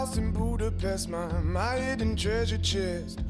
house in Budapest, my hidden treasure chest.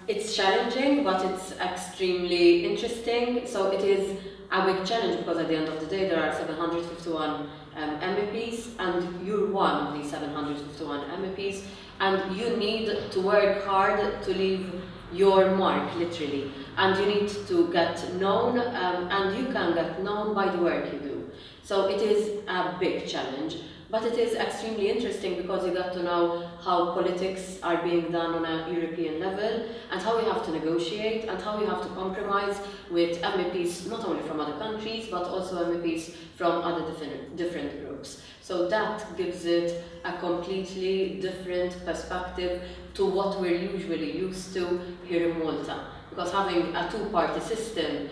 It's challenging, but it's extremely interesting. So it is a big challenge because at the end of the day there are 751 MEPs, and you're one of these 751 MEPs, and you need to work hard to leave your mark, literally, and you need to get known, and you can get known by the work you do. So it is a big challenge, but it is extremely interesting because you get to know how politics are being done on a European level, and how you have to negotiate, and how you have to compromise with MEPs not only from other countries but also MEPs from other different groups. So that gives it a completely different perspective to what we're usually used to here in Malta. Because having a two-party system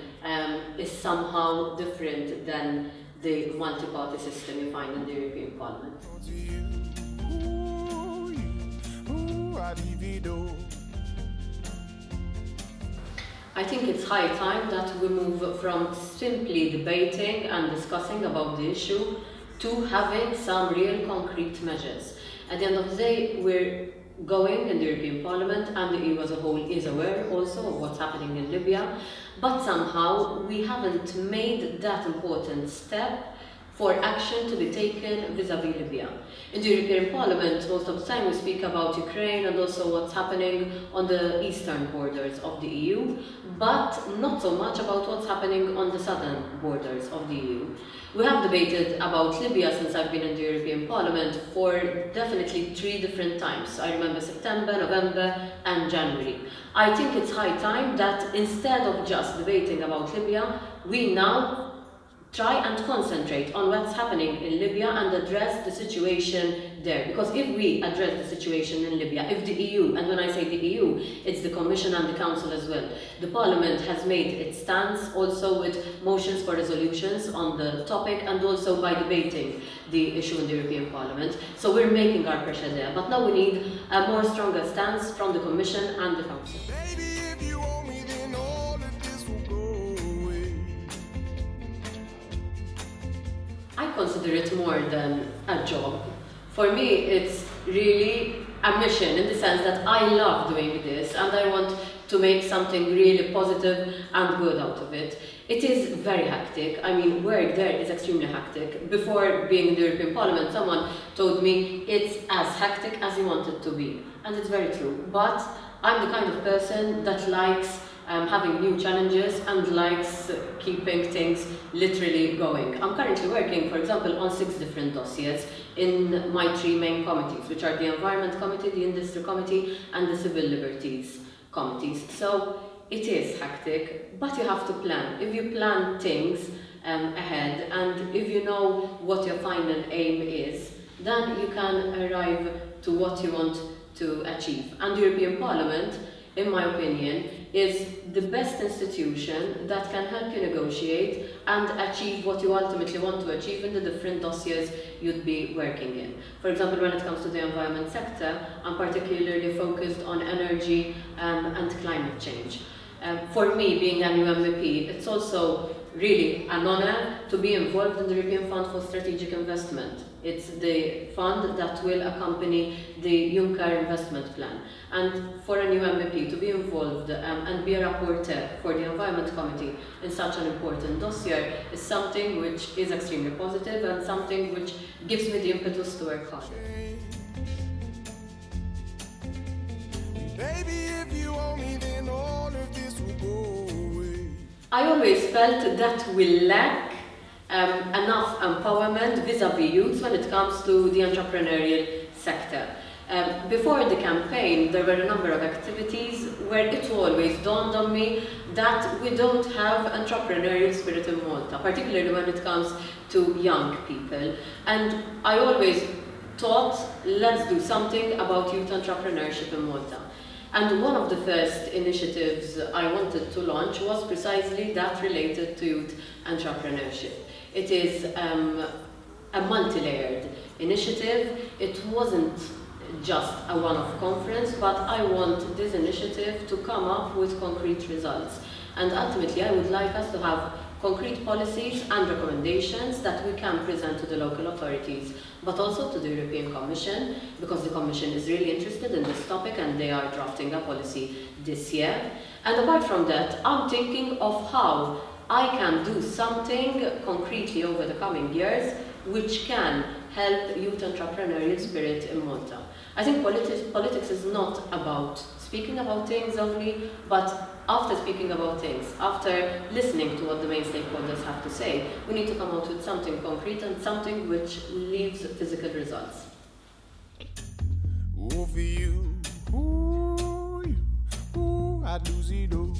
is somehow different than the multi-party system you find in the European Parliament. I think it's high time that we move from simply debating and discussing about the issue to having some real concrete measures. At the end of the day, we're going in the European Parliament, and the EU as a whole is aware also of what's happening in Libya, but somehow we haven't made that important step for action to be taken vis-à-vis Libya. In the European Parliament, most of the time we speak about Ukraine and also what's happening on the eastern borders of the EU, but not so much about what's happening on the southern borders of the EU. We have debated about Libya since I've been in the European Parliament for definitely 3 different times. I remember September, November and January. I think it's high time that instead of just debating about Libya, we now try and concentrate on what's happening in Libya and address the situation there. Because if we address the situation in Libya, if the EU, and when I say the EU, it's the Commission and the Council as well, the Parliament has made its stance also with motions for resolutions on the topic and also by debating the issue in the European Parliament. So we're making our pressure there. But now we need a more stronger stance from the Commission and the Council. I consider it more than a job. For me, it's really a mission in the sense that I love doing this and I want to make something really positive and good out of it. It is very hectic. I mean, work there is extremely hectic. Before being in the European Parliament, someone told me it's as hectic as you want it to be. And it's very true. But I'm the kind of person that likes having new challenges and likes keeping things literally going. I'm currently working, for example, on 6 different dossiers in my 3 main committees, which are the Environment Committee, the Industry Committee and the Civil Liberties Committees. So it is hectic, but you have to plan. If you plan things ahead and if you know what your final aim is, then you can arrive to what you want to achieve. And the European Parliament, in my opinion, is the best institution that can help you negotiate and achieve what you ultimately want to achieve in the different dossiers you'd be working in. For example, when it comes to the environment sector, I'm particularly focused on energy and climate change. For me, being a new MEP, it's also really an honor to be involved in the European Fund for Strategic Investment. It's the fund that will accompany the Juncker investment plan. And for a new MEP to be involved and be a rapporteur for the Environment Committee in such an important dossier is something which is extremely positive and something which gives me the impetus to work hard. Baby, if you owe me, then all of this will go away. I always felt that we lack enough empowerment vis-à-vis youth when it comes to the entrepreneurial sector. Before the campaign, there were a number of activities where it always dawned on me that we don't have entrepreneurial spirit in Malta, particularly when it comes to young people. And I always thought, let's do something about youth entrepreneurship in Malta. And one of the first initiatives I wanted to launch was precisely that related to youth entrepreneurship. It is a multi-layered initiative. It wasn't just a one-off conference, but I want this initiative to come up with concrete results. And ultimately, I would like us to have concrete policies and recommendations that we can present to the local authorities, but also to the European Commission, because the Commission is really interested in this topic and they are drafting a policy this year. And apart from that, I'm thinking of how I can do something concretely over the coming years which can help youth entrepreneurial spirit in Malta. I think politics is not about speaking about things only, but after speaking about things, after listening to what the main stakeholders have to say, we need to come out with something concrete and something which leaves physical results. Oh, for you, ooh, I'd lose it all.